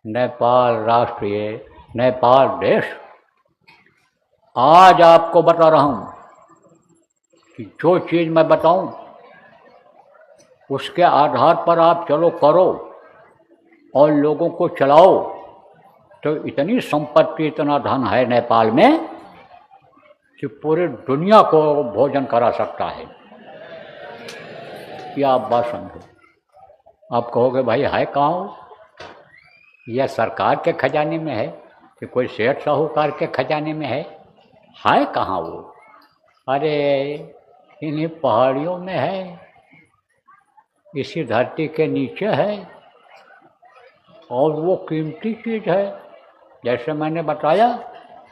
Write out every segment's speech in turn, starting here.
नेपाल राष्ट्र, ये नेपाल देश, आज आपको बता रहा हूं कि जो चीज़ मैं बताऊं उसके आधार पर आप चलो करो और लोगों को चलाओ, तो इतनी संपत्ति, इतना धन है नेपाल में कि पूरी दुनिया को भोजन करा सकता है। ये आप बात समझो। आप कहोगे भाई है कहाँ हो? यह सरकार के खजाने में है कि कोई सेठ साहूकार के खजाने में है कहाँ वो? अरे इन्हीं पहाड़ियों में है, इसी धरती के नीचे है, और वो कीमती चीज़ है। जैसे मैंने बताया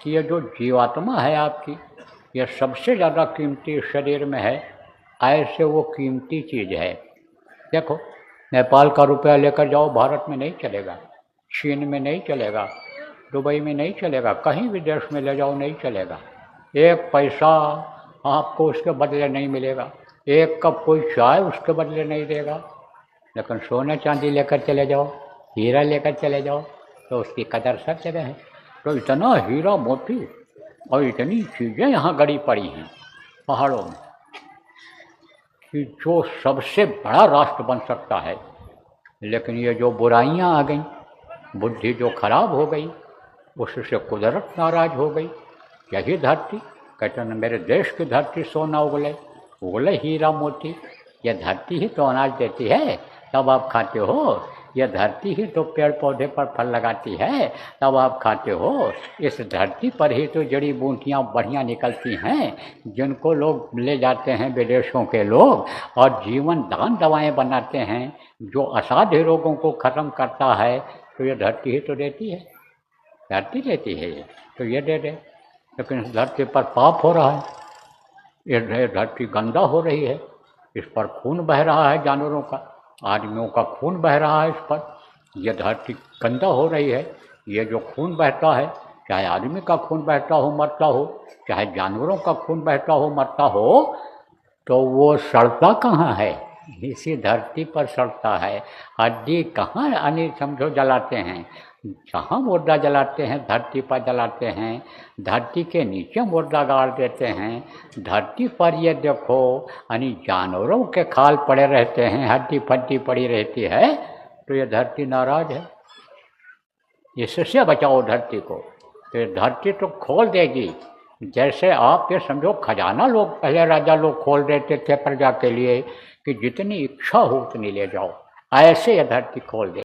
कि ये जो जीवात्मा है आपकी, ये सबसे ज़्यादा कीमती शरीर में है, ऐसे वो कीमती चीज़ है। देखो, नेपाल का रुपया लेकर जाओ, भारत में नहीं चलेगा, चीन में नहीं चलेगा, दुबई में नहीं चलेगा, कहीं भी देश में ले जाओ नहीं चलेगा। एक पैसा आपको उसके बदले नहीं मिलेगा, एक कप कोई चाय उसके बदले नहीं देगा। लेकिन सोना चांदी लेकर चले जाओ, हीरा लेकर चले जाओ, तो उसकी कदर सब जगह है। तो इतना हीरा मोती और इतनी चीज़ें यहाँ गड़ी पड़ी हैं पहाड़ों में कि जो सबसे बड़ा राष्ट्र बन सकता है। लेकिन ये जो बुराइयाँ आ गई, बुद्धि जो खराब हो गई, उससे कुदरत नाराज हो गई। यही धरती, कहते हैं मेरे देश की धरती सोना उगले हीरा मोती। यह धरती ही तो अनाज देती है, तब आप खाते हो। यह धरती ही तो पेड़ पौधे पर फल लगाती है, तब आप खाते हो। इस धरती पर ही तो जड़ी बूटियाँ बढ़िया निकलती हैं, जिनको लोग ले जाते हैं विदेशों के लोग, और जीवन दान दवाएं बनाते हैं जो असाध्य रोगों को ख़त्म करता है। तो ये धरती ही तो देती है, धरती देती है ये, तो ये दे दे। लेकिन इस धरती पर पाप हो रहा है, ये धरती गंदा हो रही है, इस पर खून बह रहा है, जानवरों का, आदमियों का खून बह रहा है इस पर। यह धरती गंदा हो रही है। ये जो खून बहता है, चाहे आदमी का खून बहता हो मरता हो, चाहे जानवरों का खून बहता हो मरता हो, तो वो सड़ता कहाँ है? इसी धरती पर सड़ता है। हड्डी कहाँ यानी समझो जलाते हैं, जहाँ मुर्दा जलाते हैं धरती पर जलाते हैं, धरती के नीचे मुर्दा गाड़ देते हैं। धरती पर ये देखो यानी जानवरों के खाल पड़े रहते हैं, हड्डी फड्डी पड़ी रहती है। तो ये धरती नाराज है, इससे बचाओ धरती को। तो ये धरती तो खोल देगी। जैसे आप ये समझो खजाना लोग पहले राजा लोग खोल देते थे प्रजा के लिए कि जितनी इच्छा हो उतनी ले जाओ, ऐसे ये धरती खोल दे।